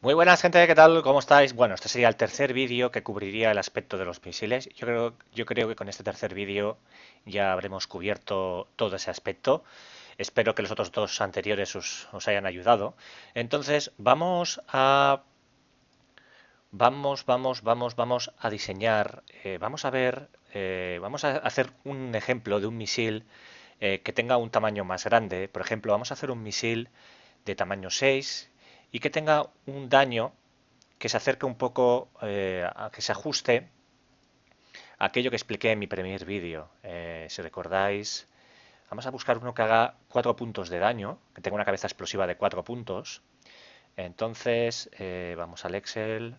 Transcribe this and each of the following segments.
Muy buenas gente, ¿qué tal? ¿Cómo estáis? Bueno, este sería el tercer vídeo que cubriría el aspecto de los misiles. Yo creo que con este tercer vídeo ya habremos cubierto todo ese aspecto. Espero que los otros dos anteriores os hayan ayudado. Entonces, vamos a diseñar, vamos a ver, vamos a hacer un ejemplo de un misil que tenga un tamaño más grande. Por ejemplo, vamos a hacer un misil de tamaño 6 y que tenga un daño que se acerque un poco, a que se ajuste a aquello que expliqué en mi primer vídeo. Si recordáis, vamos a buscar uno que haga 4 puntos de daño, que tenga una cabeza explosiva de 4 puntos. Entonces, vamos al Excel,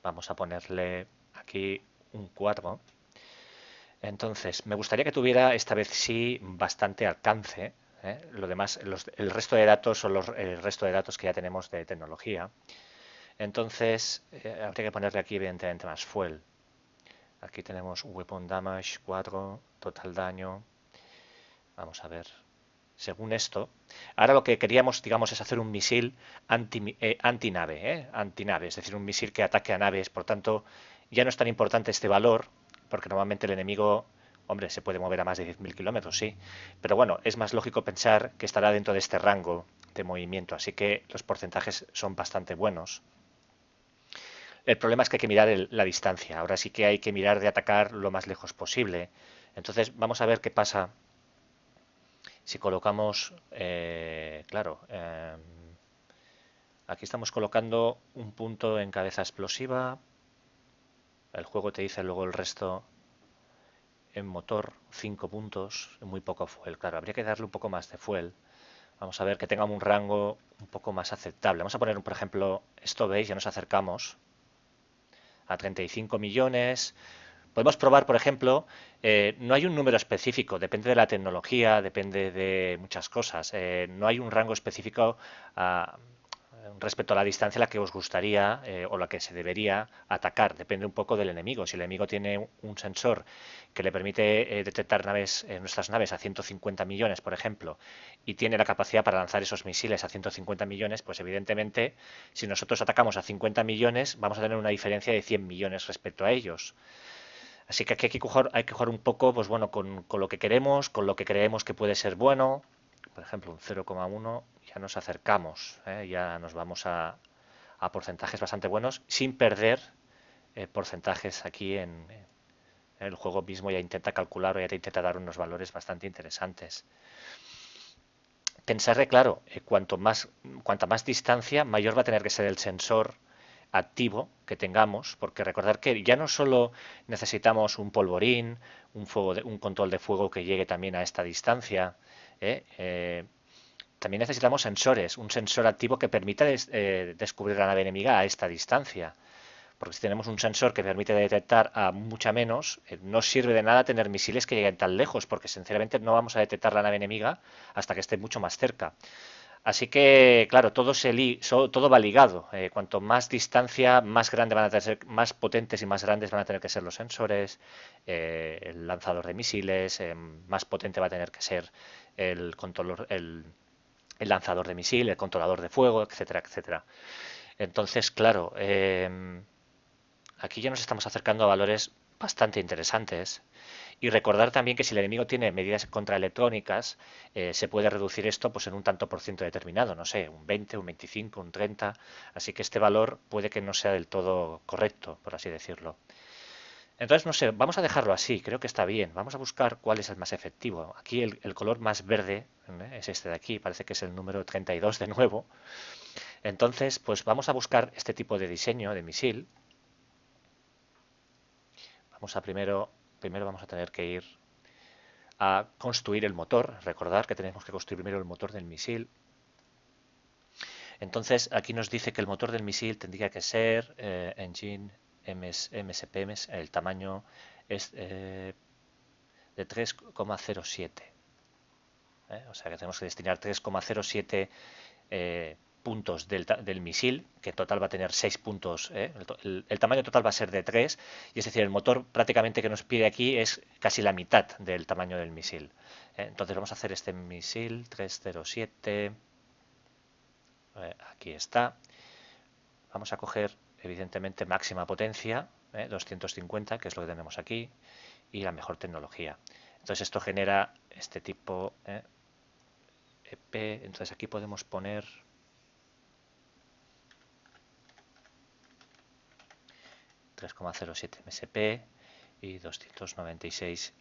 vamos a ponerle aquí un 4. Entonces, me gustaría que tuviera esta vez sí bastante alcance. Lo demás, el resto de datos son el resto de datos que ya tenemos de tecnología. Entonces, habría que ponerle aquí evidentemente más fuel. Aquí tenemos Weapon Damage 4, Total Daño. Vamos a ver. Según esto, ahora lo que queríamos, digamos, es hacer un misil antinave, antinave, es decir, un misil que ataque a naves. Por tanto, ya no es tan importante este valor, porque normalmente el enemigo, hombre, se puede mover a más de 10.000 kilómetros, sí. Pero bueno, es más lógico pensar que estará dentro de este rango de movimiento, así que los porcentajes son bastante buenos. El problema es que hay que mirar la distancia. Ahora sí que hay que mirar de atacar lo más lejos posible. Entonces vamos a ver qué pasa si colocamos, claro, aquí estamos colocando un punto en cabeza explosiva. El juego te dice luego el resto en motor, 5 puntos, muy poco fuel. Claro, habría que darle un poco más de fuel. Vamos a ver que tenga un rango un poco más aceptable. Vamos a poner, por ejemplo, esto veis, ya nos acercamos a 35 millones. Podemos probar, por ejemplo, no hay un número específico, depende de la tecnología, depende de muchas cosas. No hay un rango específico ah, respecto a la distancia a la que os gustaría o la que se debería atacar. Depende un poco del enemigo. Si el enemigo tiene un sensor que le permite detectar nuestras naves a 150 millones, por ejemplo, y tiene la capacidad para lanzar esos misiles a 150 millones, pues evidentemente, si nosotros atacamos a 50 millones, vamos a tener una diferencia de 100 millones respecto a ellos. Así que aquí hay que jugar un poco, pues bueno, con lo que queremos, con lo que creemos que puede ser bueno. Por ejemplo, un 0,1 ya nos acercamos, ya nos vamos a porcentajes bastante buenos, sin perder porcentajes aquí en el juego mismo. Ya intenta calcular o ya te intenta dar unos valores bastante interesantes. Pensar que, claro, cuanta más distancia, mayor va a tener que ser el sensor activo que tengamos, porque recordar que ya no solo necesitamos un polvorín, un control de fuego que llegue también a esta distancia, ¿eh? También necesitamos sensores, un sensor activo que permita descubrir la nave enemiga a esta distancia. Porque si tenemos un sensor que permite detectar a mucha menos, no sirve de nada tener misiles que lleguen tan lejos, porque sinceramente no vamos a detectar la nave enemiga hasta que esté mucho más cerca. Así que, claro, todo va ligado. Cuanto más distancia, más grande van a tener, más potentes y más grandes van a tener que ser los sensores, el lanzador de misiles, más potente va a tener que ser el lanzador de misil, el controlador de fuego, etcétera, etcétera. Entonces, claro, aquí ya nos estamos acercando a valores bastante interesantes. Y recordar también que si el enemigo tiene medidas contraelectrónicas, se puede reducir esto pues en un tanto por ciento determinado, no sé, un 20, un 25, un 30. Así que este valor puede que no sea del todo correcto, por así decirlo. Entonces, no sé, vamos a dejarlo así, creo que está bien. Vamos a buscar cuál es el más efectivo. Aquí el color más verde, es este de aquí, parece que es el número 32 de nuevo. Entonces, pues vamos a buscar este tipo de diseño de misil. Primero vamos a tener que ir a construir el motor. Recordar que tenemos que construir primero el motor del misil. Entonces aquí nos dice que el motor del misil tendría que ser Engine MSPM, el tamaño es de 3,07. O sea que tenemos que destinar 3,07 puntos del misil, que en total va a tener 6 puntos. El tamaño total va a ser de 3, y es decir, el motor prácticamente que nos pide aquí es casi la mitad del tamaño del misil. Entonces vamos a hacer este misil 307. Aquí está. vamos a coger, evidentemente, máxima potencia, 250, que es lo que tenemos aquí, y la mejor tecnología. Entonces esto genera este tipo EP. Entonces aquí podemos poner 3,07 MSP y 296.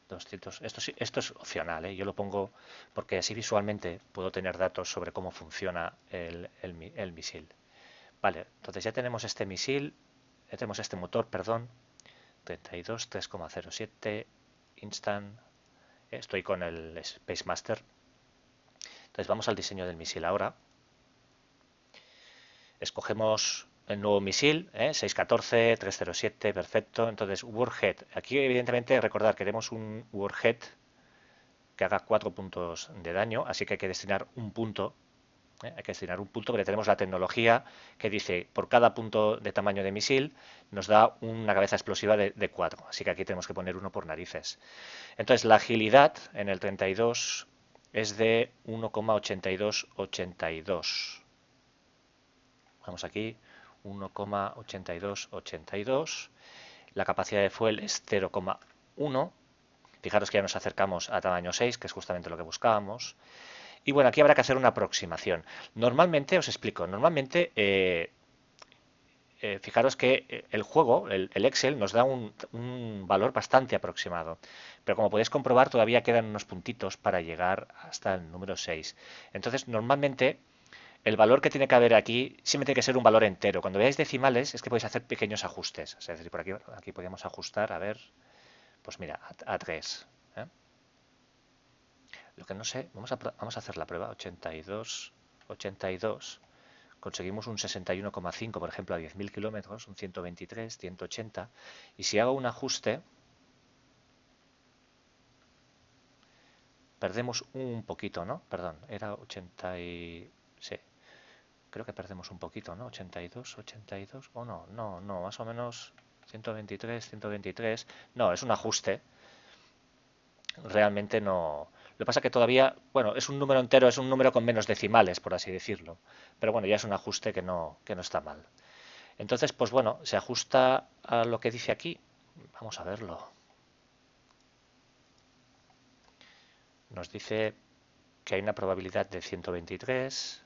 200. Esto es opcional, ¿eh? Yo lo pongo porque así visualmente puedo tener datos sobre cómo funciona el misil. Vale, entonces ya tenemos este misil, ya tenemos este motor, perdón, 32, 3,07 instant. Estoy con el Space Master. Entonces vamos al diseño del misil ahora. Escogemos el nuevo misil, 614, 307, perfecto. Entonces, Warhead. Aquí, evidentemente, recordar, queremos un Warhead que haga 4 puntos de daño, así que hay que destinar un punto. Hay que destinar un punto porque tenemos la tecnología que dice por cada punto de tamaño de misil nos da una cabeza explosiva de 4. Así que aquí tenemos que poner uno por narices. Entonces, la agilidad en el 32 es de 1,8282. Vamos aquí, 1,8282. La capacidad de fuel es 0,1. Fijaros que ya nos acercamos a tamaño 6, que es justamente lo que buscábamos. Y bueno, aquí habrá que hacer una aproximación. Normalmente, os explico, normalmente, fijaros que el juego, el Excel, nos da un valor bastante aproximado. Pero como podéis comprobar, todavía quedan unos puntitos para llegar hasta el número 6. Entonces, normalmente, el valor que tiene que haber aquí siempre tiene que ser un valor entero. Cuando veáis decimales, es que podéis hacer pequeños ajustes. Es decir, por aquí podemos ajustar, a ver, pues mira, a 3. Lo que no sé, vamos a hacer la prueba. 82, 82. Conseguimos un 61,5, por ejemplo, a 10.000 kilómetros, un 123, 180. Y si hago un ajuste, perdemos un poquito, ¿no? Perdón, era 80 y... Sí, creo que perdemos un poquito, ¿no? 82, 82, o no, no, más o menos 123, 123. No, es un ajuste. Realmente no. Lo que pasa que todavía, bueno, es un número entero, es un número con menos decimales, por así decirlo. Pero bueno, ya es un ajuste que no está mal. Entonces, pues bueno, se ajusta a lo que dice aquí. Vamos a verlo. Nos dice que hay una probabilidad de 123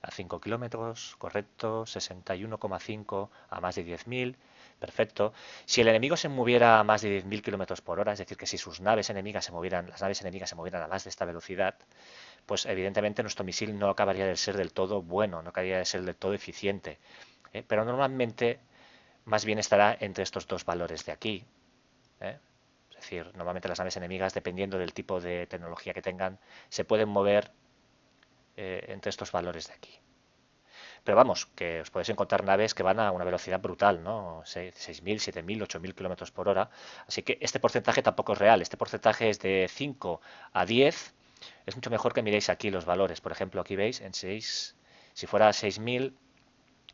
a 5 kilómetros, correcto, 61,5 a más de 10.000, perfecto. Si el enemigo se moviera a más de 10.000 kilómetros por hora, es decir, que si sus naves enemigas se movieran, las naves enemigas se movieran a más de esta velocidad, pues evidentemente nuestro misil no acabaría de ser del todo bueno, no acabaría de ser del todo eficiente. Pero normalmente más bien estará entre estos dos valores de aquí. ¿eh? Es decir, normalmente las naves enemigas, dependiendo del tipo de tecnología que tengan, se pueden mover entre estos valores de aquí. Pero vamos, que os podéis encontrar naves que van a una velocidad brutal, ¿no? 6.000, 7.000, 8.000 kilómetros por hora. Así que este porcentaje tampoco es real. Este porcentaje es de 5 a 10. Es mucho mejor que miréis aquí los valores. Por ejemplo, aquí veis, en 6, si fuera 6.000,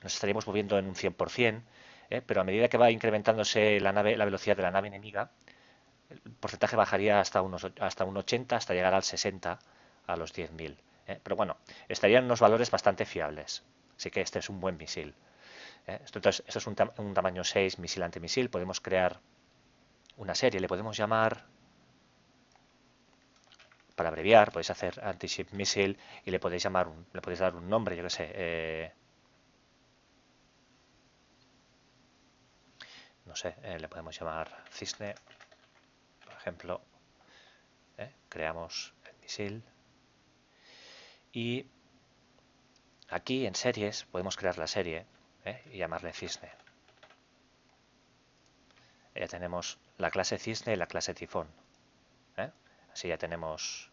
nos estaríamos moviendo en un 100%, pero a medida que va incrementándose la velocidad de la nave enemiga, el porcentaje bajaría hasta un 80, hasta llegar al 60, a los 10.000. Pero bueno, estarían unos valores bastante fiables. Así que este es un buen misil. Entonces, esto es un tamaño 6 misil antimisil. Podemos crear una serie, le podemos llamar, para abreviar, podéis hacer anti-ship missile y le podéis dar un nombre, yo que sé, no sé, le podemos llamar Cisne, por ejemplo. Creamos el misil y aquí en series podemos crear la serie y llamarle Cisne. Ya tenemos la clase Cisne y la clase Tifón. Así ya tenemos.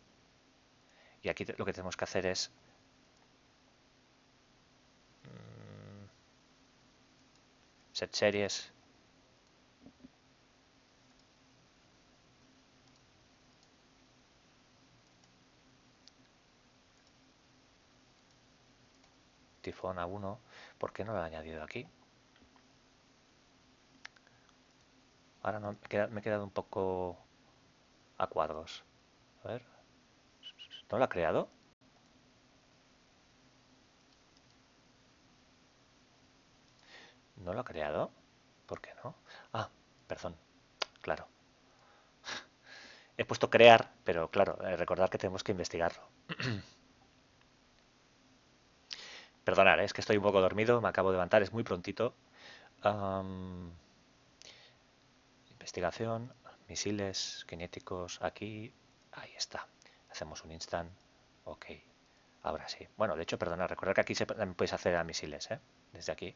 Y aquí lo que tenemos que hacer es set series. Tifón A1. ¿Por qué no lo he añadido aquí? Ahora no, me he quedado un poco a cuadros. A ver. ¿No lo ha creado? ¿No lo ha creado? ¿Por qué no? Ah, perdón, claro. He puesto crear, pero claro, recordad que tenemos que investigarlo. Perdonad, es que estoy un poco dormido, me acabo de levantar, es muy prontito. Am, investigación, misiles cinéticos, aquí, ahí está. Hacemos un instant, ok, ahora sí. Bueno, de hecho, perdonad, recordad que aquí también podéis acceder a misiles, ¿eh? Desde aquí.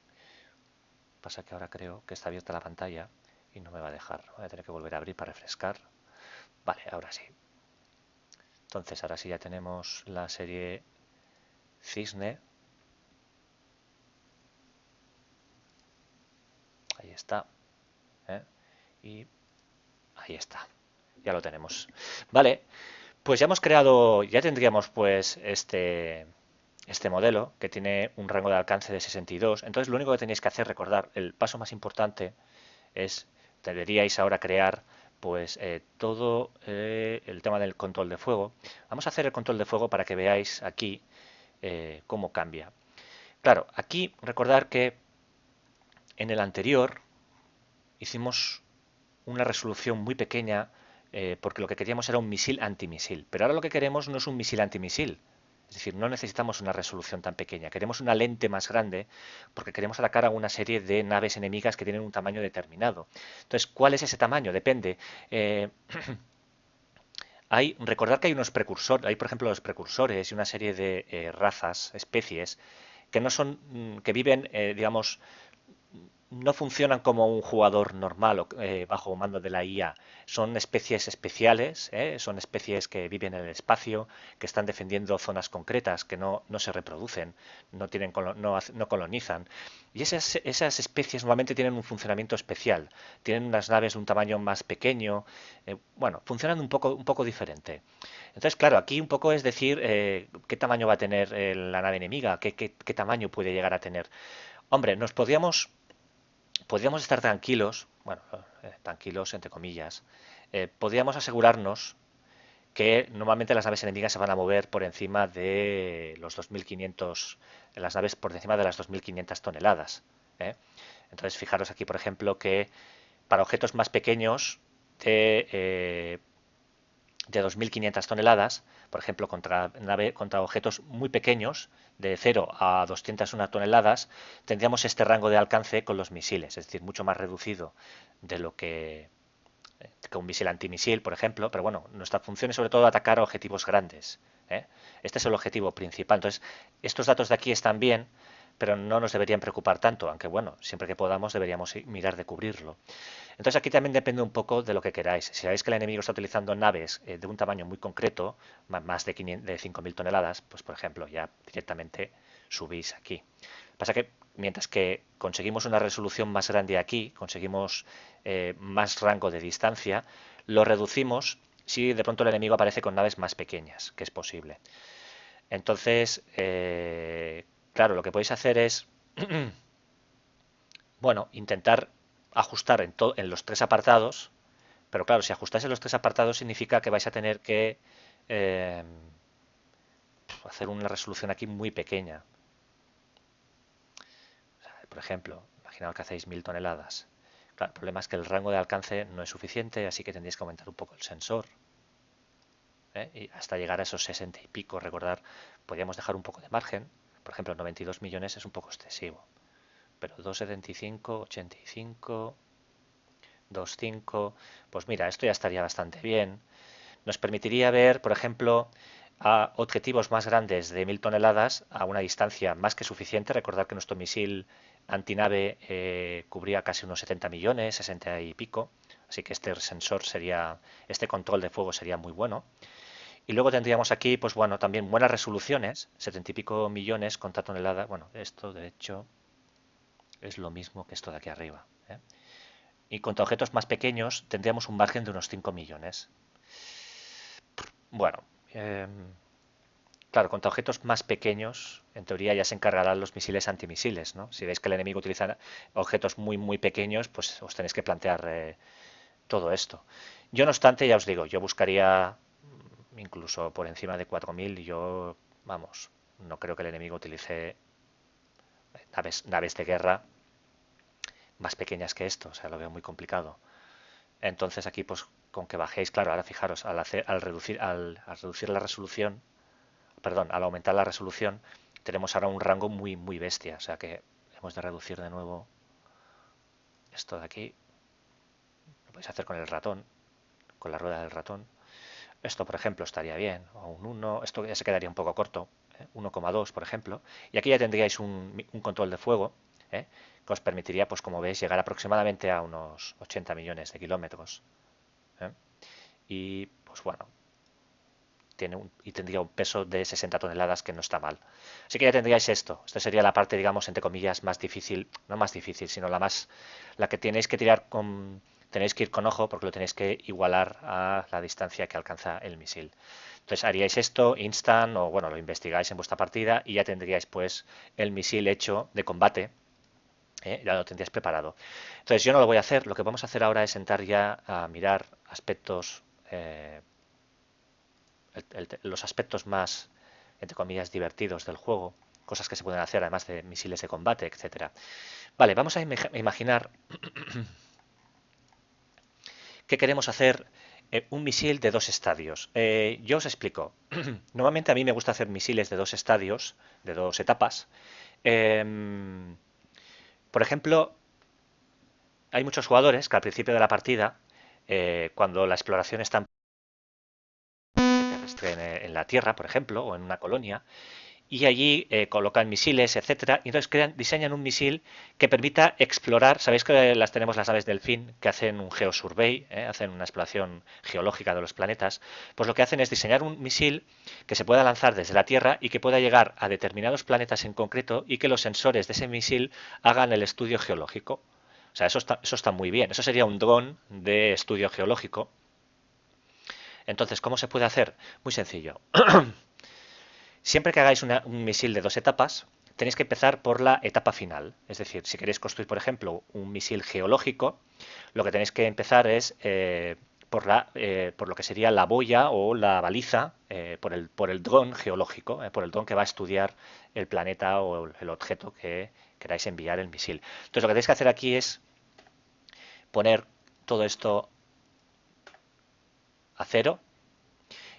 Pasa que ahora creo que está abierta la pantalla y no me va a dejar. Voy a tener que volver a abrir para refrescar. Vale, ahora sí. Entonces, ahora sí ya tenemos la serie Cisne. Ahí está. ¿Eh? Y ahí está. Ya lo tenemos. Vale, pues ya hemos creado, ya tendríamos pues este modelo que tiene un rango de alcance de 62. Entonces lo único que tenéis que hacer, recordar, el paso más importante es, deberíais ahora crear pues todo el tema del control de fuego. Vamos a hacer el control de fuego para que veáis aquí cómo cambia. Claro, aquí recordar que en el anterior hicimos una resolución muy pequeña porque lo que queríamos era un misil antimisil. Pero ahora lo que queremos no es un misil antimisil. Es decir, no necesitamos una resolución tan pequeña. Queremos una lente más grande porque queremos atacar a una serie de naves enemigas que tienen un tamaño determinado. Entonces, ¿cuál es ese tamaño? Depende. Eh, recordar que hay unos precursores, hay por ejemplo los precursores y una serie de razas, especies, que no son, que viven, digamos, no funcionan como un jugador normal o bajo mando de la IA. Son especies especiales, son especies que viven en el espacio, que están defendiendo zonas concretas, que no se reproducen, no colonizan. Y esas especies normalmente tienen un funcionamiento especial. Tienen unas naves de un tamaño más pequeño. Bueno, funcionan un poco diferente. Entonces, claro, aquí un poco es decir qué tamaño va a tener la nave enemiga, qué tamaño puede llegar a tener. Hombre, podríamos estar tranquilos, bueno, tranquilos entre comillas, podríamos asegurarnos que normalmente las naves enemigas se van a mover por encima de los 2.500, las naves por encima de las 2.500 toneladas. ¿Eh? Entonces, fijaros aquí, por ejemplo, que para objetos más pequeños de 2.500 toneladas, por ejemplo, contra objetos muy pequeños, de 0 a 201 toneladas, tendríamos este rango de alcance con los misiles, es decir, mucho más reducido de lo que un misil antimisil, por ejemplo, pero bueno, nuestra función es sobre todo atacar a objetivos grandes. ¿Eh? Este es el objetivo principal. Entonces, estos datos de aquí están bien, pero no nos deberían preocupar tanto, aunque bueno, siempre que podamos deberíamos mirar de cubrirlo. Entonces aquí también depende un poco de lo que queráis. Si sabéis que el enemigo está utilizando naves de un tamaño muy concreto, más de 5.000 toneladas, pues por ejemplo ya directamente subís aquí. Pasa que mientras que conseguimos una resolución más grande aquí, conseguimos más rango de distancia, lo reducimos si de pronto el enemigo aparece con naves más pequeñas, que es posible. Entonces, claro, lo que podéis hacer es bueno, intentar ajustar en los tres apartados, pero claro, si ajustáis en los tres apartados significa que vais a tener que eh, hacer una resolución aquí muy pequeña. O sea, por ejemplo, imaginaos que hacéis 1.000 toneladas. Claro, el problema es que el rango de alcance no es suficiente, así que tendréis que aumentar un poco el sensor. Y hasta llegar a esos 60 y pico, recordar, podríamos dejar un poco de margen. Por ejemplo, 92 millones es un poco excesivo. Pero 275, 85, 2.5, pues mira, esto ya estaría bastante bien. Nos permitiría ver, por ejemplo, a objetivos más grandes de 1.000 toneladas a una distancia más que suficiente. Recordar que nuestro misil antinave cubría casi unos 70 millones, 60 y pico. Así que este sensor sería, este control de fuego sería muy bueno. Y luego tendríamos aquí, pues bueno, también buenas resoluciones, 70 y pico millones contra tonelada. Bueno, esto de hecho es lo mismo que esto de aquí arriba. Y contra objetos más pequeños tendríamos un margen de unos 5 millones. Bueno, claro, contra objetos más pequeños, en teoría ya se encargarán los misiles antimisiles, ¿no? Si veis que el enemigo utiliza objetos muy pequeños, pues os tenéis que plantear todo esto. Yo, no obstante, ya os digo, yo buscaría incluso por encima de 4.000 y yo, vamos, no creo que el enemigo utilice naves de guerra más pequeñas que esto, o sea, lo veo muy complicado. Entonces aquí, pues, con que bajéis, claro, ahora fijaros, al reducir la resolución, perdón, al aumentar la resolución, tenemos ahora un rango muy, muy bestia, o sea que hemos de reducir de nuevo esto de aquí. Lo podéis hacer con el ratón, con la rueda del ratón. Esto, por ejemplo, estaría bien, o un 1, esto ya se quedaría un poco corto, 1,2 por ejemplo, y aquí ya tendríais un control de fuego, que os permitiría, pues como veis, llegar aproximadamente a unos 80 millones de kilómetros. ¿eh? Y pues bueno, y tendría un peso de 60 toneladas, que no está mal. Así que ya tendríais esto. Esta sería la parte, digamos, entre comillas, más difícil, no más difícil, sino la que tenéis que tirar tenéis que ir con ojo, porque lo tenéis que igualar a la distancia que alcanza el misil. Entonces haríais esto instant, o bueno, lo investigáis en vuestra partida y ya tendríais pues el misil hecho de combate. Ya lo tendríais preparado. Entonces yo no lo voy a hacer. Lo que vamos a hacer ahora es sentar ya a mirar aspectos, los aspectos más, entre comillas, divertidos del juego, cosas que se pueden hacer además de misiles de combate, etcétera. Vale, vamos a imaginar que queremos hacer un misil de dos estadios. Yo os explico. Normalmente a mí me gusta hacer misiles de dos estadios, de dos etapas. Em, por ejemplo, hay muchos jugadores que al principio de la partida, cuando la exploración está terrestre en la Tierra, por ejemplo, o en una colonia, y allí colocan misiles, etcétera, y entonces diseñan un misil que permita explorar. Sabéis que las tenemos las naves Delfín, que hacen un geosurvey, hacen una exploración geológica de los planetas. Pues lo que hacen es diseñar un misil que se pueda lanzar desde la Tierra y que pueda llegar a determinados planetas en concreto, y que los sensores de ese misil hagan el estudio geológico. O sea, eso está muy bien. Eso sería un dron de estudio geológico. Entonces, ¿cómo se puede hacer? Muy sencillo. Siempre que hagáis un misil de dos etapas, tenéis que empezar por la etapa final. Es decir, si queréis construir, por ejemplo, un misil geológico, lo que tenéis que empezar es por lo que sería la boya o la baliza, por el dron geológico, por el dron que va a estudiar el planeta o el objeto que queráis enviar el misil. Entonces, lo que tenéis que hacer aquí es poner todo esto a cero,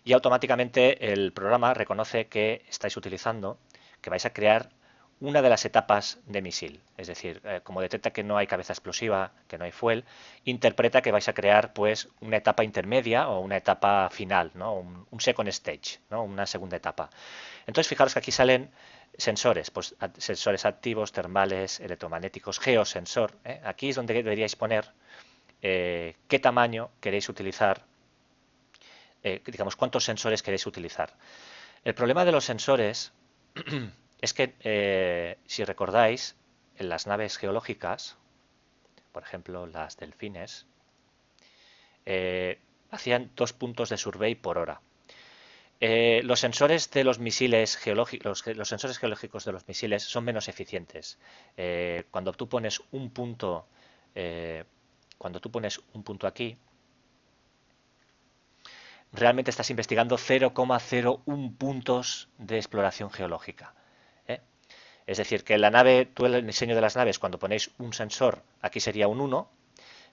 y automáticamente el programa reconoce que estáis utilizando, que vais a crear una de las etapas de misil. Es decir, como detecta que no hay cabeza explosiva, que no hay fuel, interpreta que vais a crear pues una etapa intermedia o una etapa final, ¿no? Un second stage, ¿no? Una segunda etapa. Entonces fijaros que aquí salen sensores, pues sensores activos, termales, electromagnéticos, geosensor. Aquí es donde deberíais poner qué tamaño queréis utilizar, digamos, cuántos sensores queréis utilizar. El problema de los sensores es que, si recordáis, en las naves geológicas, por ejemplo las delfines, hacían 2 puntos de survey por hora. Los sensores de los misiles geológicos, los sensores geológicos de los misiles son menos eficientes. Cuando tú pones un punto, eh, cuando tú pones un punto aquí, realmente estás investigando 0,01 puntos de exploración geológica. ¿eh? Es decir, que la nave, tú el diseño de las naves, cuando ponéis un sensor, aquí sería un 1,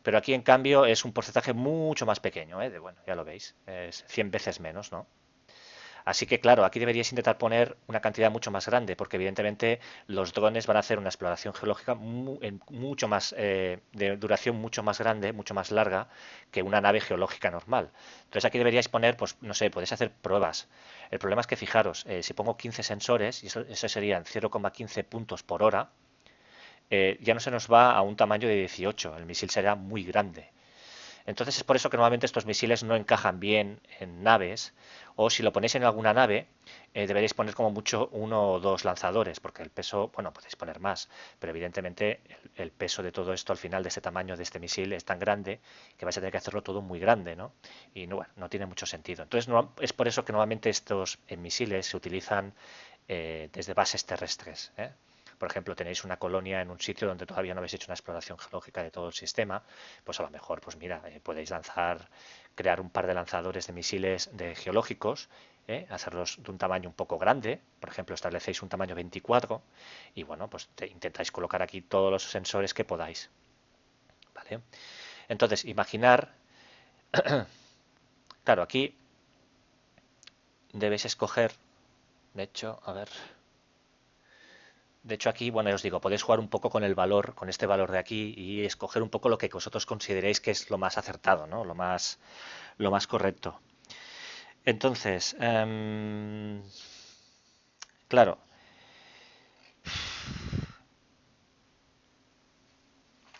pero aquí en cambio es un porcentaje mucho más pequeño, bueno, ya lo veis, es 100 veces menos, ¿no? Así que claro, aquí deberíais intentar poner una cantidad mucho más grande, porque evidentemente los drones van a hacer una exploración geológica mucho más, de duración mucho más grande, mucho más larga que una nave geológica normal. Entonces aquí deberíais poner, pues no sé, podéis hacer pruebas. El problema es que fijaros, si pongo 15 sensores, y eso serían 0,15 puntos por hora, ya no se nos va a un tamaño de 18, el misil será muy grande. Entonces es por eso que normalmente estos misiles no encajan bien en naves, o si lo ponéis en alguna nave, deberéis poner como mucho uno o dos lanzadores, porque el peso, bueno, podéis poner más, pero evidentemente el peso de todo esto al final de este tamaño de este misil es tan grande que vais a tener que hacerlo todo muy grande, ¿no? Y no, bueno, no tiene mucho sentido. Entonces es por eso que normalmente estos misiles se utilizan desde bases terrestres. Por ejemplo, tenéis una colonia en un sitio donde todavía no habéis hecho una exploración geológica de todo el sistema, pues a lo mejor, pues mira, podéis crear un par de lanzadores de misiles geológicos, hacerlos de un tamaño un poco grande, por ejemplo, establecéis un tamaño 24 y bueno, pues intentáis colocar aquí todos los sensores que podáis. ¿vale? Entonces, imaginar, claro, aquí debéis escoger, de hecho, a ver, de hecho aquí, bueno, ya os digo, podéis jugar un poco con el valor, con este valor de aquí y escoger un poco lo que vosotros consideréis que es lo más acertado, ¿no? Lo más correcto. Entonces, claro,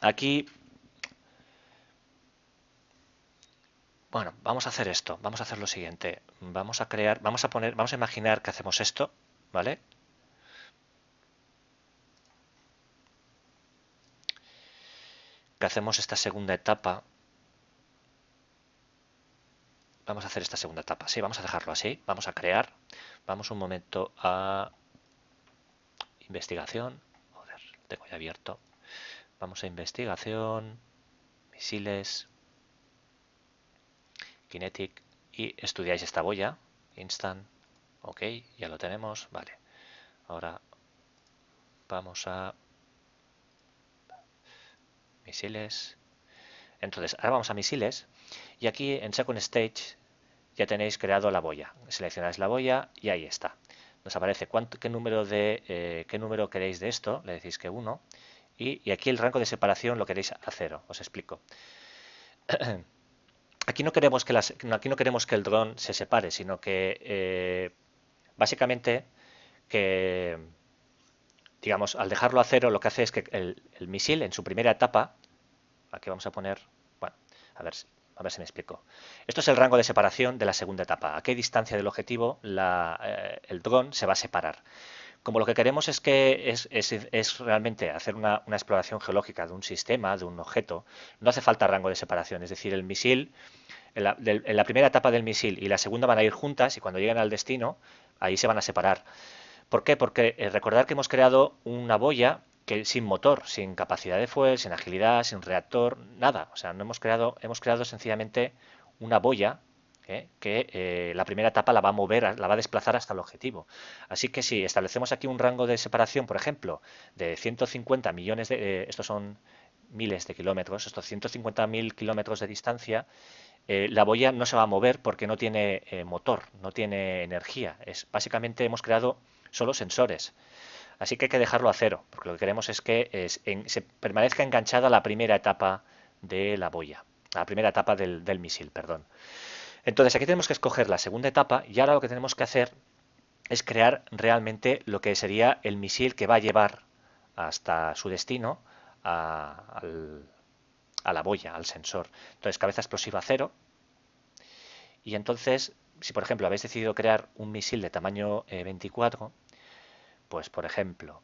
aquí, bueno, vamos a hacer esto, vamos a hacer lo siguiente, vamos a crear, vamos a imaginar que hacemos esto, ¿vale? Que hacemos esta segunda etapa, vamos a hacer esta segunda etapa, sí, vamos a dejarlo así, vamos a crear, vamos un momento a investigación, joder, lo tengo ya abierto, vamos a investigación, misiles, kinetic y estudiáis esta boya, instant, ok, ya lo tenemos, vale, ahora vamos a misiles, entonces ahora vamos a misiles y aquí en second stage ya tenéis creado la boya, seleccionáis la boya y ahí está. Nos aparece qué número queréis de esto, le decís que 1 y aquí el rango de separación lo queréis a 0, os explico. Aquí no queremos que el dron se separe, sino que básicamente que, digamos, al dejarlo a 0 lo que hace es que el misil en su primera etapa, aquí vamos a poner, bueno, a ver, a ver si me explico. Esto es el rango de separación de la segunda etapa. A qué distancia del objetivo el dron se va a separar. Como lo que queremos es que es realmente hacer una exploración geológica de un sistema, de un objeto, no hace falta rango de separación. Es decir, el misil, en la primera etapa del misil y la segunda van a ir juntas y cuando lleguen al destino, ahí se van a separar. ¿Por qué? Porque recordar que hemos creado una boya que sin motor, sin capacidad de fuel, sin agilidad, sin reactor, nada. O sea, no hemos creado sencillamente una boya que la primera etapa la va a mover, la va a desplazar hasta el objetivo. Así que si establecemos aquí un rango de separación, por ejemplo, de 150 millones estos son miles de kilómetros, estos 150.000 kilómetros de distancia, la boya no se va a mover porque no tiene motor, no tiene energía. Básicamente hemos creado solo sensores. Así que hay que dejarlo a 0, porque lo que queremos es que se permanezca enganchada la primera etapa de la boya, la primera etapa del misil, perdón. Entonces aquí tenemos que escoger la segunda etapa y ahora lo que tenemos que hacer es crear realmente lo que sería el misil que va a llevar hasta su destino a la boya, al sensor. Entonces cabeza explosiva 0, y entonces, si por ejemplo habéis decidido crear un misil de tamaño 24, pues por ejemplo,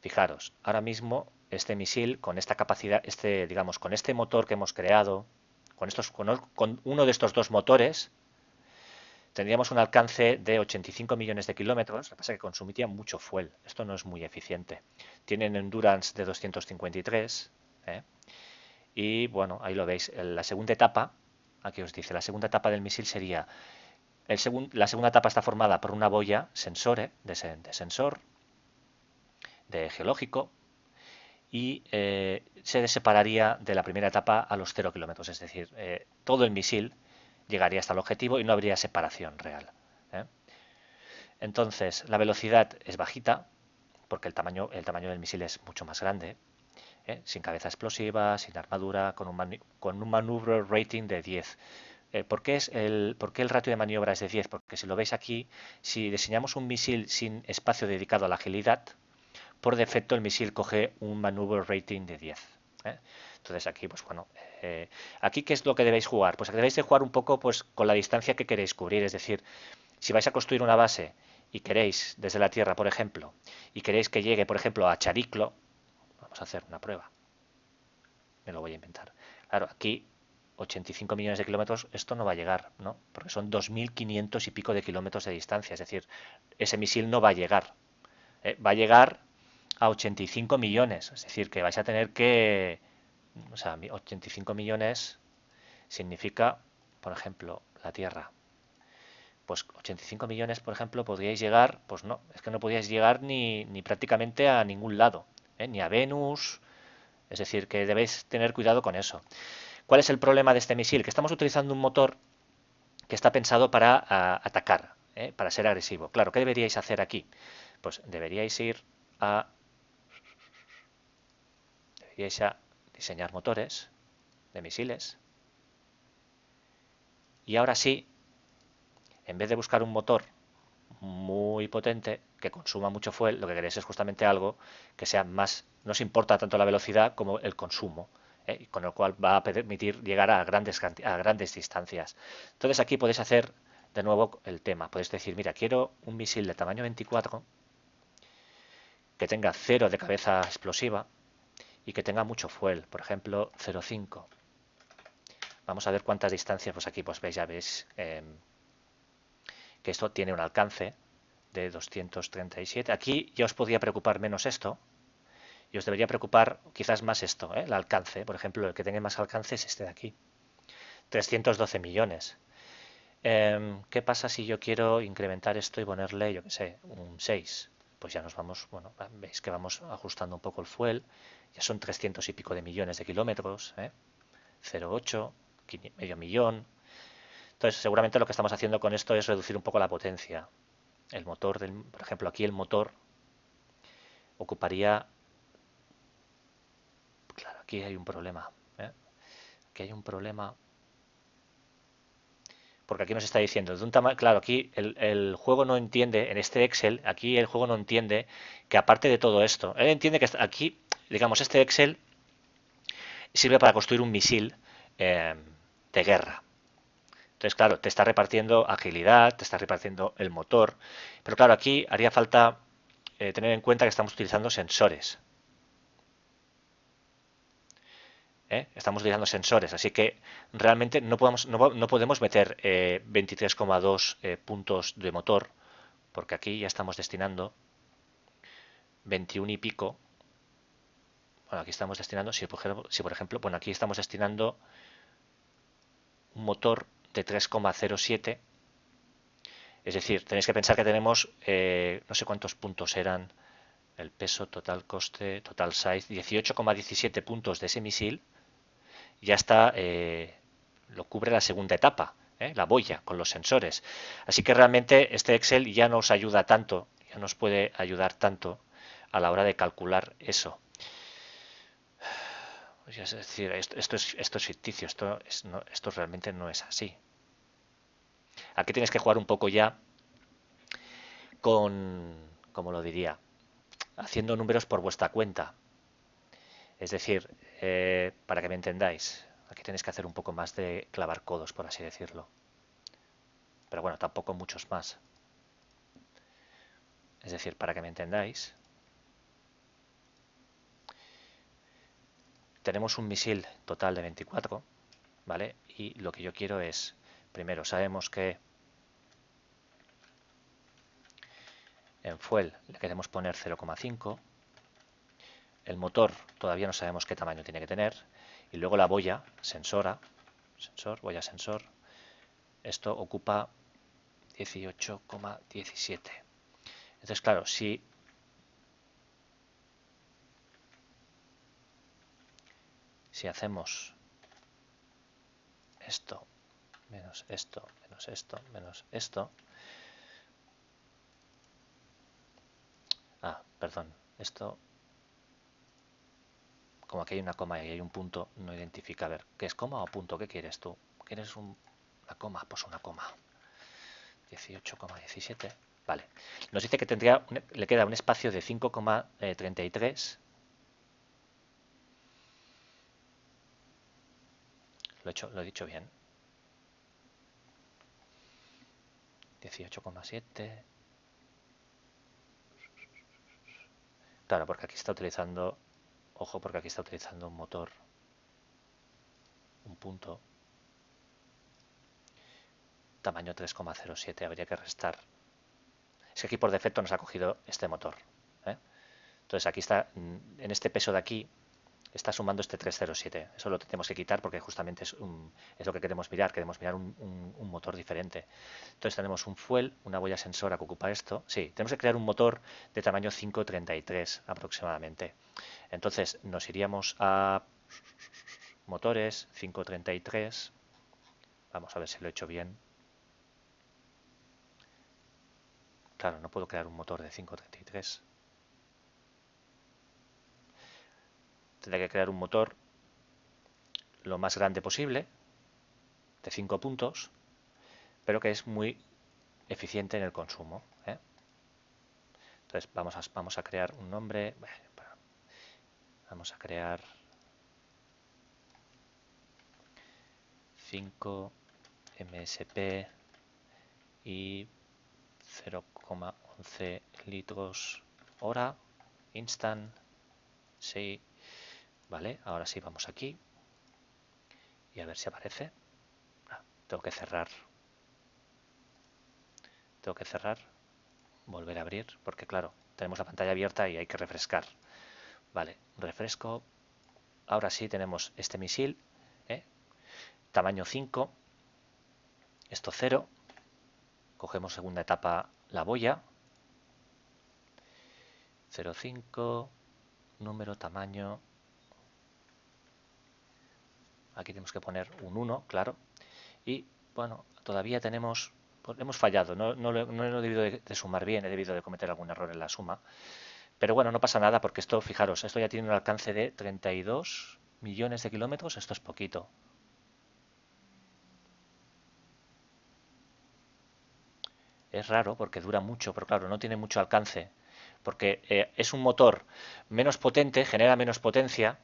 fijaros, ahora mismo este misil con esta capacidad, digamos, con este motor que hemos creado, con uno de estos dos motores, tendríamos un alcance de 85 millones de kilómetros. Lo que pasa es que consumiría mucho fuel. Esto no es muy eficiente. Tienen endurance de 253. ¿eh? Y bueno, ahí lo veis. La segunda etapa, aquí os dice, la segunda etapa del misil sería la segunda etapa está formada por una boya de sensor, de geológico, y se separaría de la primera etapa a los 0 kilómetros. Es decir, todo el misil llegaría hasta el objetivo y no habría separación real. ¿eh? Entonces, la velocidad es bajita, porque el tamaño del misil es mucho más grande, sin cabeza explosiva, sin armadura, con un maneuver rating de 10. ¿Por qué el ratio de maniobra es de 10? Porque si lo veis aquí, si diseñamos un misil sin espacio dedicado a la agilidad, por defecto el misil coge un maneuver rating de 10. ¿eh? Entonces aquí, pues bueno, aquí ¿qué es lo que debéis jugar? Pues debéis de jugar un poco pues, con la distancia que queréis cubrir. Es decir, si vais a construir una base y queréis, desde la Tierra, por ejemplo, y queréis que llegue, por ejemplo, a Chariclo, vamos a hacer una prueba, me lo voy a inventar. Claro, aquí 85 millones de kilómetros, esto no va a llegar, ¿no? Porque son 2.500 y pico de kilómetros de distancia, es decir, ese misil no va a llegar. Va a llegar a 85 millones, es decir, que vais a tener que, o sea, 85 millones significa, por ejemplo, la Tierra. Pues 85 millones, por ejemplo, podríais llegar, pues no, es que no podríais llegar ni prácticamente a ningún lado, ni a Venus, Es decir, que debéis tener cuidado con eso. ¿Cuál es el problema de este misil? Que estamos utilizando un motor que está pensado para atacar, para ser agresivo. Claro, ¿qué deberíais hacer aquí? Pues deberíais a diseñar motores de misiles y ahora sí, en vez de buscar un motor muy potente que consuma mucho fuel, lo que queréis es justamente algo que sea más, no os importa tanto la velocidad como el consumo, y con lo cual va a permitir llegar a grandes distancias. Entonces aquí podéis hacer de nuevo el tema, podéis decir, mira, quiero un misil de tamaño 24 que tenga cero de cabeza explosiva y que tenga mucho fuel, por ejemplo 0,5. Vamos a ver cuántas distancias, pues aquí pues veis, ya veis que esto tiene un alcance de 237. Aquí ya os podría preocupar menos esto y os debería preocupar quizás más esto, el alcance. Por ejemplo, el que tenga más alcance es este de aquí, 312 millones. ¿Qué pasa si yo quiero incrementar esto y ponerle, yo qué sé, un 6? Pues ya nos vamos, bueno, veis que vamos ajustando un poco el fuel, ya son 300 y pico de millones de kilómetros, 0,8, medio millón. Entonces, seguramente lo que estamos haciendo con esto es reducir un poco la potencia. El motor, por ejemplo, aquí el motor ocuparía, claro, aquí hay un problema, aquí hay un problema, porque aquí nos está diciendo, de un tamaño, claro, aquí el juego no entiende, en este Excel, aquí el juego no entiende que aparte de todo esto, él entiende que aquí, digamos, este Excel sirve para construir un misil de guerra. Entonces, claro, te está repartiendo agilidad, te está repartiendo el motor, pero claro, aquí haría falta tener en cuenta que estamos utilizando sensores. Estamos utilizando sensores, así que realmente no podemos meter 23,2 puntos de motor, porque aquí ya estamos destinando 21 y pico. Bueno, aquí estamos destinando, si por ejemplo, bueno, aquí estamos destinando un motor de 3,07. Es decir, tenéis que pensar que tenemos, no sé cuántos puntos eran, el peso, total coste, total size, 18,17 puntos de ese misil. Ya está, lo cubre la segunda etapa, la boya, con los sensores. Así que realmente este Excel ya nos ayuda tanto, ya nos puede ayudar tanto a la hora de calcular eso. Pues es decir, esto es ficticio, esto realmente no es así. Aquí tienes que jugar un poco ya con, como lo diría, haciendo números por vuestra cuenta. Es decir, para que me entendáis, aquí tenéis que hacer un poco más de clavar codos, por así decirlo. Pero bueno, tampoco muchos más. Es decir, para que me entendáis, tenemos un misil total de 24, ¿vale? Y lo que yo quiero es, primero, sabemos que en fuel le queremos poner 0,5. El motor todavía no sabemos qué tamaño tiene que tener. Y luego la boya, boya sensor, esto ocupa 18,17. Entonces, claro, si hacemos esto, menos esto, menos esto, menos esto. Perdón, esto, como aquí hay una coma y hay un punto, no identifica. A ver, ¿qué es coma o punto? ¿Qué quieres tú? ¿Quieres una coma? Pues una coma. 18,17. Vale. Nos dice que le queda un espacio de 5,33. Lo he dicho bien. 18,7. Claro, porque aquí está utilizando, ojo, porque aquí está utilizando un motor, un punto, tamaño 3,07. Habría que restar. Es que aquí por defecto nos ha cogido este motor. Entonces aquí está, en este peso de aquí, está sumando este 307. Eso lo tenemos que quitar porque justamente es lo que queremos mirar. Queremos mirar un motor diferente. Entonces tenemos un fuel, una boya sensora que ocupa esto. Sí, tenemos que crear un motor de tamaño 533 aproximadamente. Entonces nos iríamos a motores 533. Vamos a ver si lo he hecho bien. Claro, no puedo crear un motor de 533. Tendré que crear un motor lo más grande posible, de 5 puntos, pero que es muy eficiente en el consumo, ¿eh? Entonces vamos a crear un nombre. Vamos a crear 5 MSP y 0,11 litros hora instant. Sí, vale, ahora sí vamos aquí y a ver si aparece. Tengo que cerrar, volver a abrir, porque claro, tenemos la pantalla abierta y hay que refrescar. Vale, refresco. Ahora sí tenemos este misil, ¿eh? Tamaño 5, esto 0. Cogemos segunda etapa la boya, 0,5, número, tamaño. Aquí tenemos que poner un 1, claro. Y bueno, todavía tenemos, pues hemos fallado, no he debido de sumar bien, he debido de cometer algún error en la suma. Pero bueno, no pasa nada porque esto, fijaros, esto ya tiene un alcance de 32 millones de kilómetros, esto es poquito. Es raro porque dura mucho, pero claro, no tiene mucho alcance. Porque es un motor menos potente, genera menos potencia,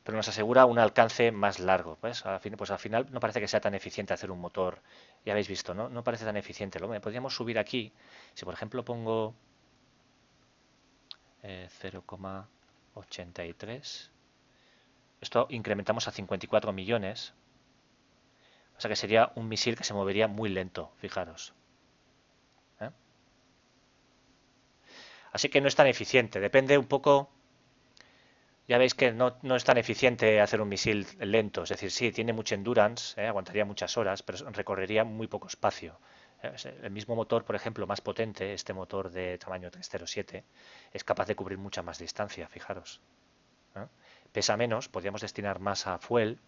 pero nos asegura un alcance más largo. Pues al final no parece que sea tan eficiente hacer un motor. Ya habéis visto, ¿no? No parece tan eficiente. Podríamos subir aquí. Si por ejemplo pongo 0,83. Esto incrementamos a 54 millones. O sea que sería un misil que se movería muy lento, fijaros. ¿Eh? Así que no es tan eficiente. Depende un poco. Ya veis que no es tan eficiente hacer un misil lento. Es decir, sí, tiene mucha endurance, aguantaría muchas horas, pero recorrería muy poco espacio. El mismo motor, por ejemplo, más potente, este motor de tamaño 307, es capaz de cubrir mucha más distancia, fijaros. ¿Eh? Pesa menos, podríamos destinar más a fuel.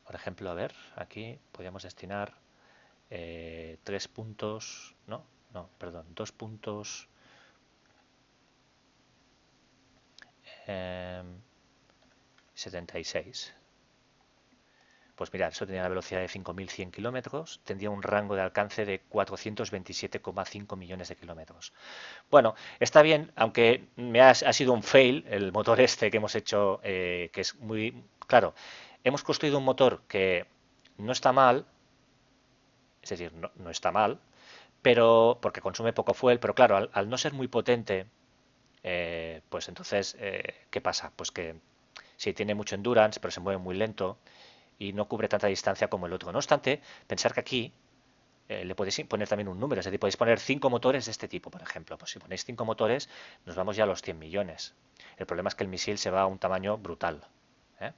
Por ejemplo, a ver, aquí podríamos destinar 3 puntos, no, perdón, 2 puntos 76. Pues mirad, eso tenía la velocidad de 5.100 kilómetros, tendría un rango de alcance de 427,5 millones de kilómetros. Bueno, está bien, aunque ha sido un fail el motor este que hemos hecho, que es muy... Claro, hemos construido un motor que no está mal, es decir, no está mal, pero porque consume poco fuel, pero claro, al no ser muy potente, pues entonces, ¿qué pasa? Pues que sí tiene mucho endurance, pero se mueve muy lento y no cubre tanta distancia como el otro. No obstante, pensar que aquí le podéis poner también un número, es decir, podéis poner 5 motores de este tipo, por ejemplo. Pues si ponéis 5 motores, nos vamos ya a los 100 millones. El problema es que el misil se va a un tamaño brutal. ¿Eh?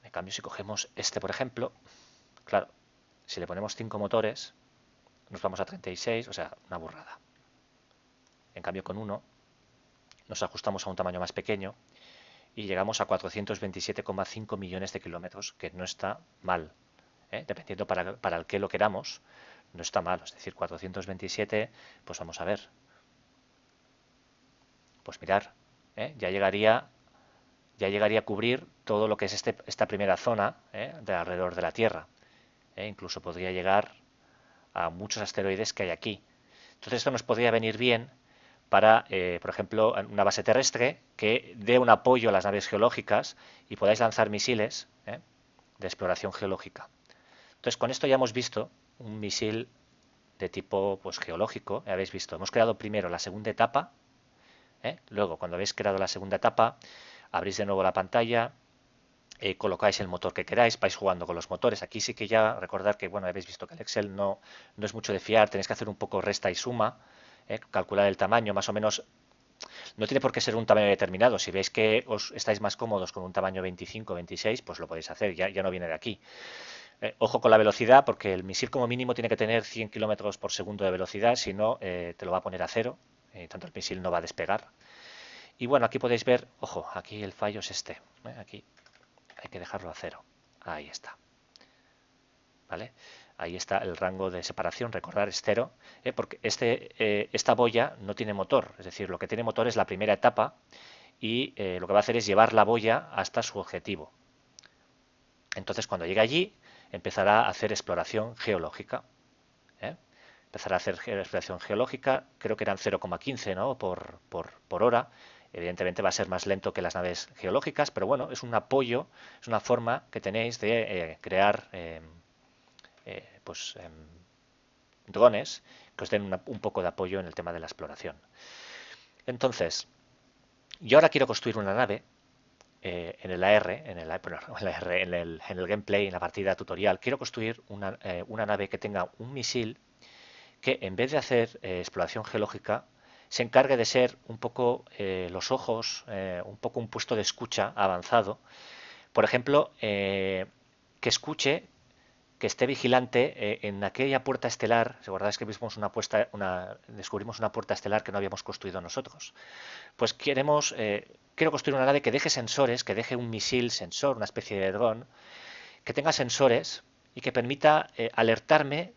En cambio, si cogemos este, por ejemplo, claro, si le ponemos 5 motores, nos vamos a 36, o sea, una burrada. En cambio, con uno, nos ajustamos a un tamaño más pequeño y llegamos a 427,5 millones de kilómetros, que no está mal. Dependiendo para el que lo queramos, no está mal. Es decir, 427, pues vamos a ver. Pues mirar, ya llegaría a cubrir todo lo que es esta primera zona de alrededor de la Tierra. Incluso podría llegar a muchos asteroides que hay aquí. Entonces esto nos podría venir bien para, por ejemplo, una base terrestre que dé un apoyo a las naves geológicas y podáis lanzar misiles de exploración geológica. Entonces, con esto ya hemos visto un misil de tipo pues, geológico. Habéis visto, hemos creado primero la segunda etapa. Luego, cuando habéis creado la segunda etapa, abrís de nuevo la pantalla, colocáis el motor que queráis, vais jugando con los motores. Aquí sí que ya recordad que, bueno, habéis visto que el Excel no es mucho de fiar, tenéis que hacer un poco resta y suma, calcular el tamaño, más o menos. No tiene por qué ser un tamaño determinado. Si veis que os estáis más cómodos con un tamaño 25 26, pues lo podéis hacer, ya no viene de aquí. Ojo con la velocidad, porque el misil como mínimo tiene que tener 100 kilómetros por segundo de velocidad, si no, te lo va a poner a cero, tanto el misil no va a despegar. Y bueno, aquí podéis ver, ojo, aquí el fallo es este, aquí hay que dejarlo a cero. Ahí está. ¿Vale? Ahí está el rango de separación, recordar es cero, porque esta boya no tiene motor, es decir, lo que tiene motor es la primera etapa y lo que va a hacer es llevar la boya hasta su objetivo. Entonces, cuando llegue allí, empezará a hacer exploración geológica. ¿eh? Empezará a hacer exploración geológica, creo que eran 0,15, ¿no? por hora. Evidentemente va a ser más lento que las naves geológicas, pero bueno, es un apoyo, es una forma que tenéis de crear pues, drones que os den un poco de apoyo en el tema de la exploración. Entonces, yo ahora quiero construir una nave en el AR, en el gameplay, en la partida tutorial, quiero construir una nave que tenga un misil que en vez de hacer exploración geológica, se encargue de ser un poco los ojos, un poco un puesto de escucha avanzado. Por ejemplo, que escuche, que esté vigilante en aquella puerta estelar. ¿Recordáis que descubrimos una puerta estelar que no habíamos construido nosotros? Pues quiero construir una nave que deje sensores, que deje un misil sensor, una especie de dron, que tenga sensores y que permita alertarme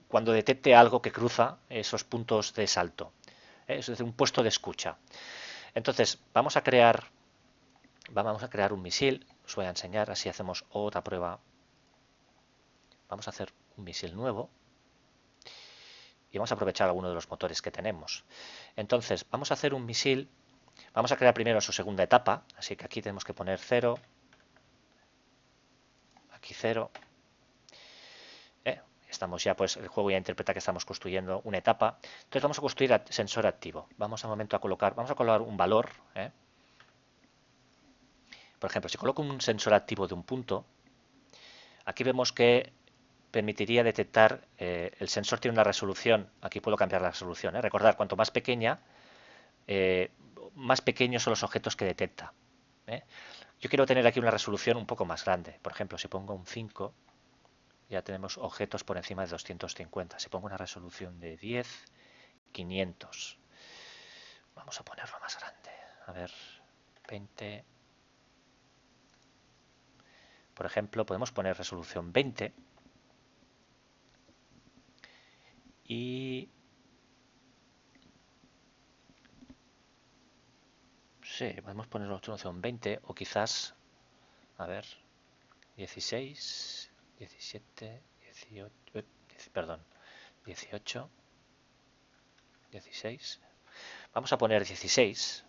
cuando detecte algo que cruza esos puntos de salto. Es decir, un puesto de escucha. Entonces, vamos a crear un misil. Os voy a enseñar, así hacemos otra prueba. Vamos a hacer un misil nuevo y vamos a aprovechar alguno de los motores que tenemos. Entonces, vamos a hacer un misil. Vamos a crear primero su segunda etapa, así que aquí tenemos que poner 0, aquí 0. Estamos ya, pues el juego ya interpreta que estamos construyendo una etapa. Entonces vamos a construir sensor activo. Vamos vamos a colocar un valor. Por ejemplo, si coloco un sensor activo de un punto, aquí vemos que permitiría detectar, el sensor tiene una resolución, aquí puedo cambiar la resolución. Recordar, cuanto más pequeña, eh, más pequeños son los objetos que detecta. Yo quiero tener aquí una resolución un poco más grande. Por ejemplo, si pongo un 5, ya tenemos objetos por encima de 250. Si pongo una resolución de 10, 500. Vamos a ponerlo más grande. A ver, 20. Por ejemplo, podemos poner resolución 20. Y sí, podemos poner resolución 20 o quizás, a ver, 16, 17, 18, perdón, 18, 16. Vamos a poner 16,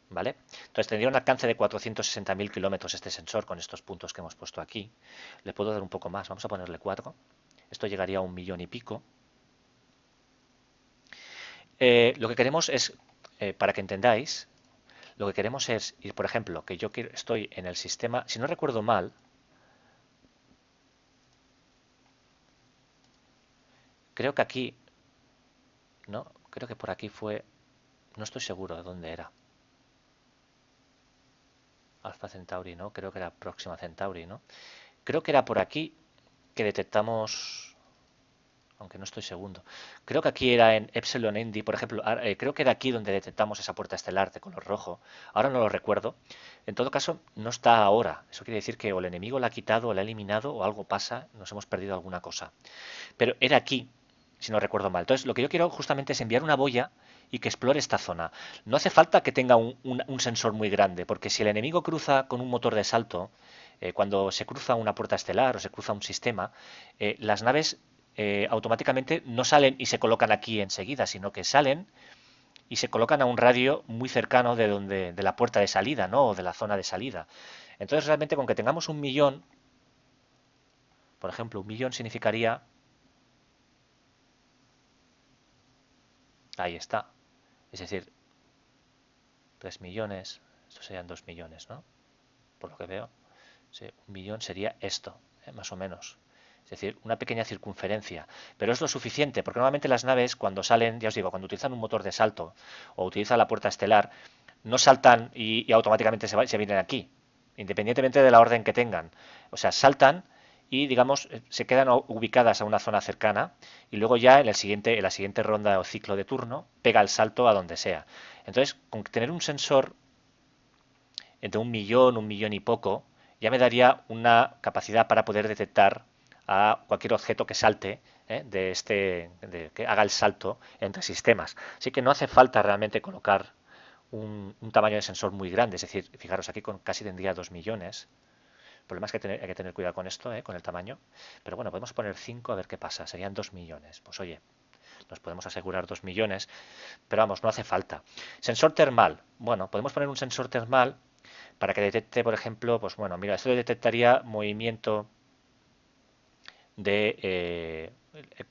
¿vale? Entonces tendría un alcance de 460.000 kilómetros este sensor con estos puntos que hemos puesto aquí. Le puedo dar un poco más, vamos a ponerle 4. Esto llegaría a 1.000.000 y pico. Lo que queremos es, para que entendáis, lo que queremos es ir, por ejemplo, que yo estoy en el sistema, si no recuerdo mal, creo que aquí, ¿no? Creo que por aquí fue, no estoy seguro de dónde era. Alpha Centauri, ¿no? Creo que era Próxima Centauri, ¿no? Creo que era por aquí que detectamos, aunque no estoy segundo. Creo que aquí era en Epsilon Indy, por ejemplo. Creo que era aquí donde detectamos esa puerta estelar de color rojo. Ahora no lo recuerdo. En todo caso, no está ahora. Eso quiere decir que o el enemigo la ha quitado o la ha eliminado o algo pasa, nos hemos perdido alguna cosa. Pero era aquí, si no recuerdo mal. Entonces, lo que yo quiero justamente es enviar una boya y que explore esta zona. No hace falta que tenga un sensor muy grande, porque si el enemigo cruza con un motor de salto, cuando se cruza una puerta estelar o se cruza un sistema, las naves automáticamente no salen y se colocan aquí enseguida, sino que salen y se colocan a un radio muy cercano de la puerta de salida, ¿no? O de la zona de salida. Entonces, realmente, con que tengamos 1.000.000, por ejemplo, 1.000.000 significaría, ahí está, es decir, 3 millones, estos serían 2 millones, ¿no? Por lo que veo, sí, 1.000.000 sería esto, más o menos. es decir, una pequeña circunferencia, pero es lo suficiente, porque normalmente las naves cuando salen, ya os digo, cuando utilizan un motor de salto o utilizan la puerta estelar, no saltan y automáticamente se vienen aquí, independientemente de la orden que tengan. O sea, saltan y, digamos, se quedan ubicadas a una zona cercana y luego ya en la siguiente ronda o ciclo de turno pega el salto a donde sea. Entonces, con tener un sensor entre un millón y poco, ya me daría una capacidad para poder detectar a cualquier objeto que salte, que haga el salto entre sistemas. Así que no hace falta realmente colocar un tamaño de sensor muy grande. Es decir, fijaros, aquí casi tendría 2 millones. El problema es que hay que tener cuidado con esto, con el tamaño. Pero bueno, podemos poner 5 a ver qué pasa. Serían 2 millones. Pues oye, nos podemos asegurar 2 millones, pero vamos, no hace falta. Sensor termal. Bueno, podemos poner un sensor termal para que detecte, por ejemplo, pues bueno, mira, esto detectaría movimiento de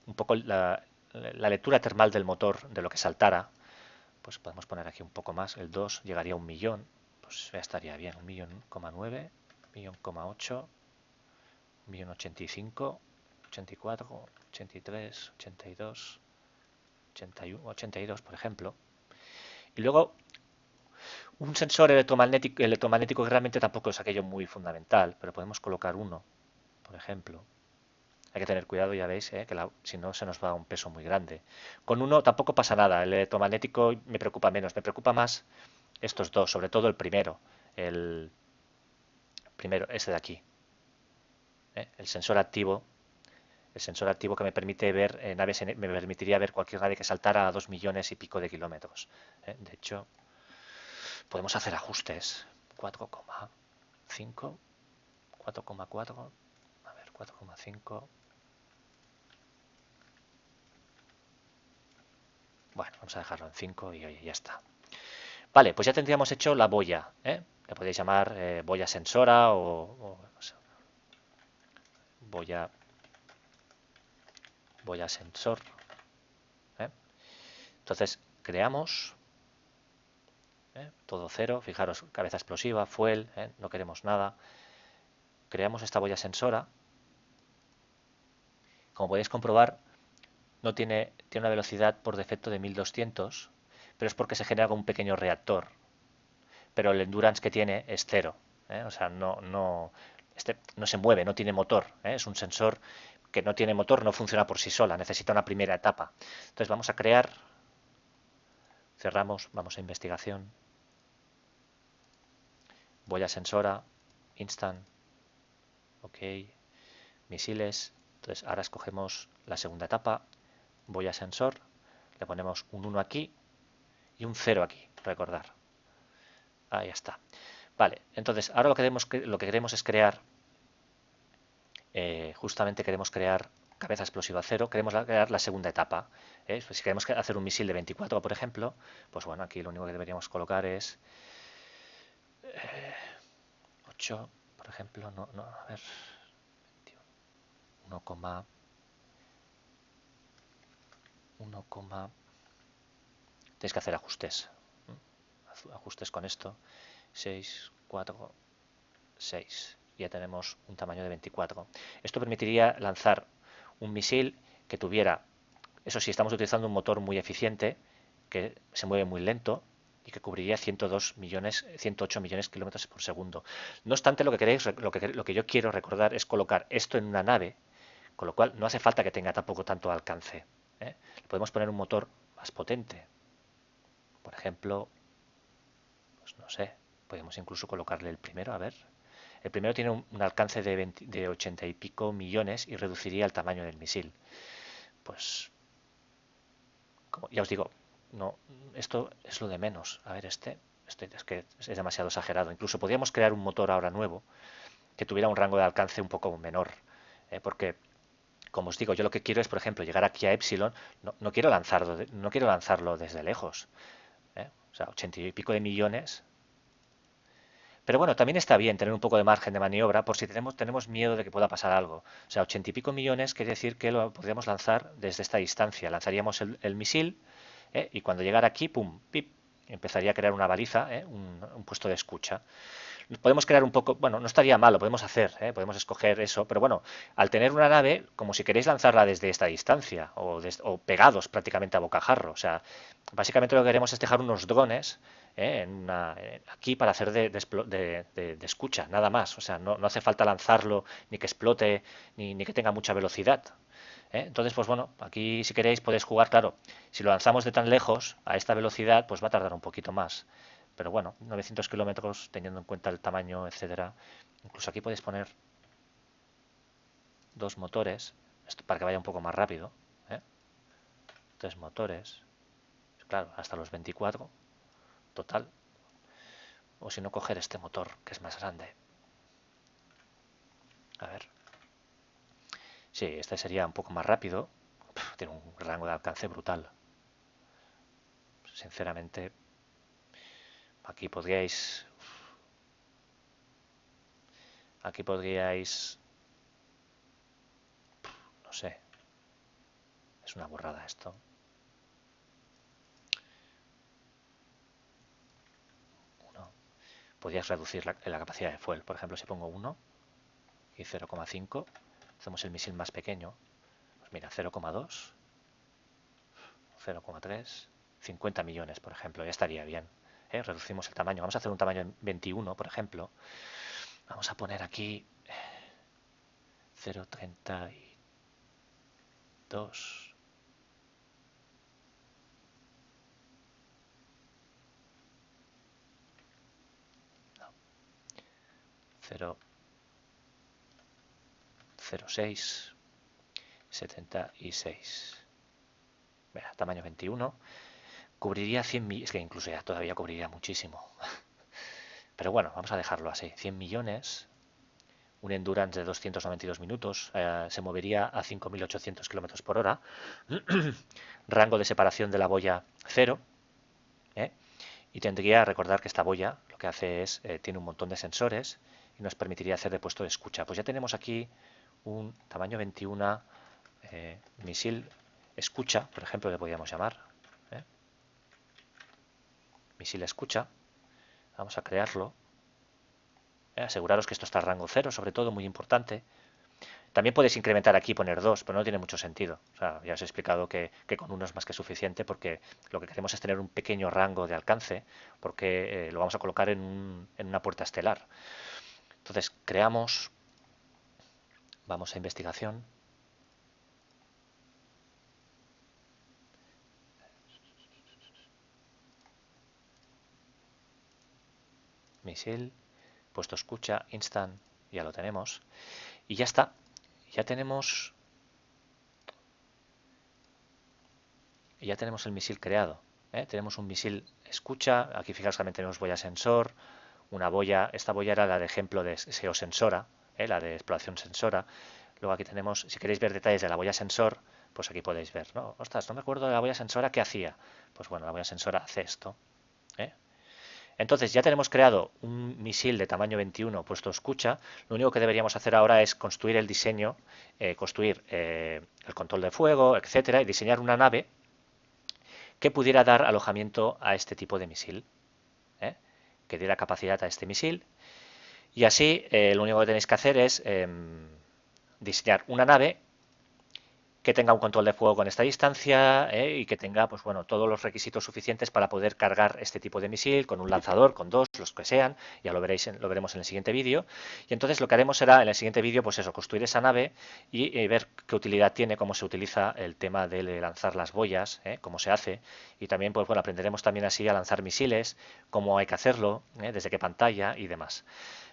un poco la lectura termal del motor, de lo que saltara. Pues podemos poner aquí un poco más, el 2 llegaría a 1 millón, pues ya estaría bien, 1,9 millón, 1,8 millón, 1,085 millón, 84, 83, 82, 81, 82, por ejemplo. Y luego un sensor electromagnético que realmente tampoco es aquello muy fundamental, pero podemos colocar uno, por ejemplo. Hay que tener cuidado, ya veis, si no se nos va un peso muy grande. Con uno tampoco pasa nada, el electromagnético me preocupa menos, me preocupa más estos dos, sobre todo el primero, ese de aquí, el sensor activo que me permite ver naves, me permitiría ver cualquier nave que saltara a 2 millones y pico de kilómetros. De hecho, podemos hacer ajustes. 4,5, 4,4, a ver, 4,5. Bueno, vamos a dejarlo en 5 y oye, ya está. Vale, pues ya tendríamos hecho la boya. Le podéis llamar boya sensora o sea, boya, boya sensor. ¿eh? Entonces, creamos todo cero. Fijaros, cabeza explosiva, fuel, no queremos nada. Creamos esta boya sensora. Como podéis comprobar, no tiene una velocidad por defecto de 1200, pero es porque se genera con un pequeño reactor. Pero el endurance que tiene es cero. O sea, no se mueve, no tiene motor. Es un sensor que no tiene motor, no funciona por sí sola, necesita una primera etapa. Entonces vamos a crear, cerramos, vamos a investigación, boya sensora, instant, ok, misiles. Entonces ahora escogemos la segunda etapa, boya sensor, le ponemos un 1 aquí y un 0 aquí, recordar. Ahí está. Vale, entonces ahora lo que queremos es crear, justamente queremos crear cabeza explosiva 0, queremos crear la segunda etapa. Pues si queremos hacer un misil de 24, por ejemplo, pues bueno, aquí lo único que deberíamos colocar es 8, por ejemplo, a ver, 1, 1, tenéis que hacer ajustes. Ajustes con esto. 6, 4, 6. Ya tenemos un tamaño de 24. Esto permitiría lanzar un misil que tuviera, eso sí, estamos utilizando un motor muy eficiente, que se mueve muy lento y que cubriría 102 millones, 108 millones de kilómetros por segundo. No obstante, lo que yo quiero recordar es colocar esto en una nave, con lo cual no hace falta que tenga tampoco tanto alcance. Podemos poner un motor más potente. Por ejemplo, pues no sé, podemos incluso colocarle el primero, a ver. El primero tiene un alcance de 80 y pico millones y reduciría el tamaño del misil. Pues, como ya os digo, no, esto es lo de menos. A ver, este es que es demasiado exagerado. Incluso podríamos crear un motor ahora nuevo que tuviera un rango de alcance un poco menor. Porque, como os digo, yo lo que quiero es, por ejemplo, llegar aquí a Epsilon. No quiero lanzarlo desde lejos. O sea, 80 y pico de millones. Pero bueno, también está bien tener un poco de margen de maniobra por si tenemos miedo de que pueda pasar algo. O sea, 80 y pico millones quiere decir que lo podríamos lanzar desde esta distancia. Lanzaríamos el misil y cuando llegara aquí, pum, pip, empezaría a crear una baliza, un puesto de escucha. Podemos crear un poco, bueno, no estaría mal, lo podemos hacer, podemos escoger eso, pero bueno, al tener una nave, como si queréis lanzarla desde esta distancia o pegados prácticamente a bocajarro, o sea, básicamente lo que queremos es dejar unos drones aquí para hacer de escucha, nada más, o sea, no hace falta lanzarlo ni que explote ni que tenga mucha velocidad. Entonces, pues bueno, aquí si queréis podéis jugar, claro, si lo lanzamos de tan lejos a esta velocidad, pues va a tardar un poquito más. Pero bueno, 900 kilómetros, teniendo en cuenta el tamaño, etcétera. Incluso aquí podéis poner dos motores, esto para que vaya un poco más rápido. ¿eh? Tres motores, claro, hasta los 24, total. O si no, coger este motor, que es más grande. A ver. Sí, este sería un poco más rápido. Tiene un rango de alcance brutal. Sinceramente, aquí podríais... Aquí podríais... No sé. Es una burrada esto. Uno. Podríais reducir la capacidad de fuel. Por ejemplo, si pongo 1 y 0,5, hacemos el misil más pequeño. Pues mira, 0,2, 0,3, 50 millones, por ejemplo, ya estaría bien. Reducimos el tamaño. Vamos a hacer un tamaño en 21, por ejemplo. Vamos a poner aquí 0,32. No, 0,06, 76. Mira, tamaño 21. Cubriría 100 millones, es que incluso ya todavía cubriría muchísimo. Pero bueno, vamos a dejarlo así. 100 millones, un endurance de 292 minutos, se movería a 5.800 kilómetros por hora. Rango de separación de la boya 0. Y tendría, recordar que esta boya lo que hace es, tiene un montón de sensores y nos permitiría hacer de puesto de escucha. Pues ya tenemos aquí un tamaño 21 misil escucha, por ejemplo, le podríamos llamar. Misil escucha. Vamos a crearlo. Aseguraros que esto está a rango 0, sobre todo, muy importante. También puedes incrementar aquí y poner 2, pero no tiene mucho sentido. O sea, ya os he explicado que con 1 es más que suficiente porque lo que queremos es tener un pequeño rango de alcance porque lo vamos a colocar en una puerta estelar. Entonces, creamos, vamos a investigación. Misil, puesto escucha, instant, ya lo tenemos. Y ya está, ya tenemos el misil creado. Tenemos un misil escucha, aquí fijaos también tenemos boya sensor, una boya, esta boya era la de ejemplo de geosensora, la de exploración sensora. Luego aquí tenemos, si queréis ver detalles de la boya sensor, pues aquí podéis ver, ¿no? Ostras, no me acuerdo de la boya sensora, ¿qué hacía? Pues bueno, la boya sensora hace esto. Entonces ya tenemos creado un misil de tamaño 21 puesto escucha. Lo único que deberíamos hacer ahora es construir el diseño, construir el control de fuego, etcétera, y diseñar una nave que pudiera dar alojamiento a este tipo de misil, que diera capacidad a este misil. Y así lo único que tenéis que hacer es diseñar una nave que tenga un control de fuego con esta distancia y que tenga pues bueno, todos los requisitos suficientes para poder cargar este tipo de misil con un lanzador, con dos, los que sean, ya lo veréis, lo veremos en el siguiente vídeo. Y entonces lo que haremos será en el siguiente vídeo, pues eso, construir esa nave y ver qué utilidad tiene, cómo se utiliza el tema de lanzar las boyas, cómo se hace. Y también pues bueno, aprenderemos también así a lanzar misiles, cómo hay que hacerlo, desde qué pantalla y demás.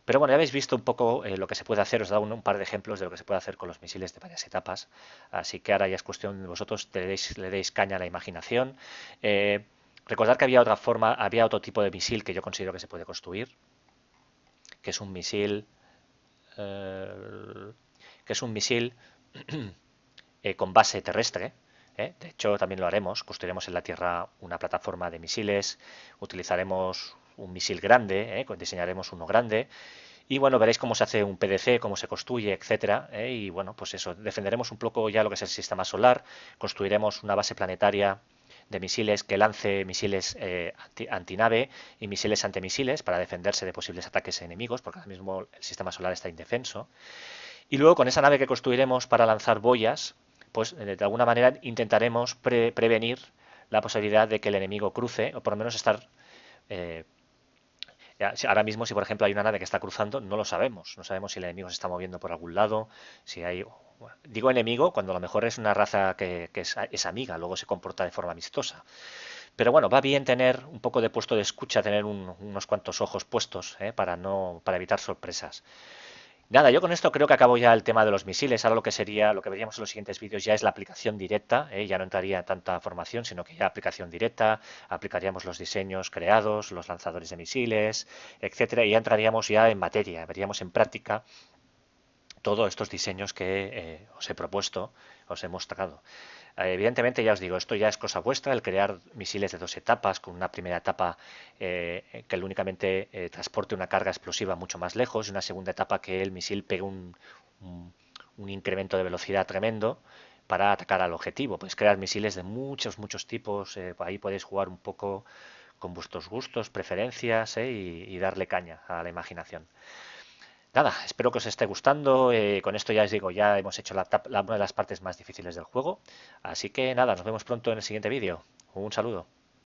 Pero bueno, ya habéis visto un poco lo que se puede hacer, os he dado un par de ejemplos de lo que se puede hacer con los misiles de varias etapas, así que ahora ya es cuestión de vosotros, le deis caña a la imaginación. Recordad que había otra forma, había otro tipo de misil que yo considero que se puede construir, que es un misil, eh, que es un misil con base terrestre. De hecho, también lo haremos, construiremos en la Tierra una plataforma de misiles, utilizaremos un misil grande, diseñaremos uno grande. Y bueno, veréis cómo se hace un PDC, cómo se construye, etcétera. Y bueno, pues eso, defenderemos un poco ya lo que es el sistema solar, construiremos una base planetaria de misiles que lance misiles antinave y misiles antimisiles para defenderse de posibles ataques enemigos, porque ahora mismo el sistema solar está indefenso. Y luego con esa nave que construiremos para lanzar boyas, pues de alguna manera intentaremos prevenir la posibilidad de que el enemigo cruce, o por lo menos estar eh, ahora mismo, si por ejemplo hay una nave que está cruzando, no lo sabemos. No sabemos si el enemigo se está moviendo por algún lado, si hay... Bueno, digo enemigo cuando a lo mejor es una raza que es amiga, luego se comporta de forma amistosa. Pero bueno, va bien tener un poco de puesto de escucha, tener unos cuantos ojos puestos, para evitar sorpresas. Nada, yo con esto creo que acabo ya el tema de los misiles. Ahora lo que sería, lo que veríamos en los siguientes vídeos ya es la aplicación directa, ¿eh? Ya no entraría tanta formación, sino que ya aplicación directa, aplicaríamos los diseños creados, los lanzadores de misiles, etcétera, y ya entraríamos ya en materia, veríamos en práctica todos estos diseños que os he propuesto, os he mostrado. Evidentemente, ya os digo, esto ya es cosa vuestra, el crear misiles de dos etapas, con una primera etapa que únicamente transporte una carga explosiva mucho más lejos y una segunda etapa que el misil pegue un incremento de velocidad tremendo para atacar al objetivo. Podéis crear misiles de muchos tipos, ahí podéis jugar un poco con vuestros gustos, preferencias, y darle caña a la imaginación. Nada, espero que os esté gustando. Con esto ya os digo, ya hemos hecho una de las partes más difíciles del juego. Así que nada, nos vemos pronto en el siguiente vídeo. Un saludo.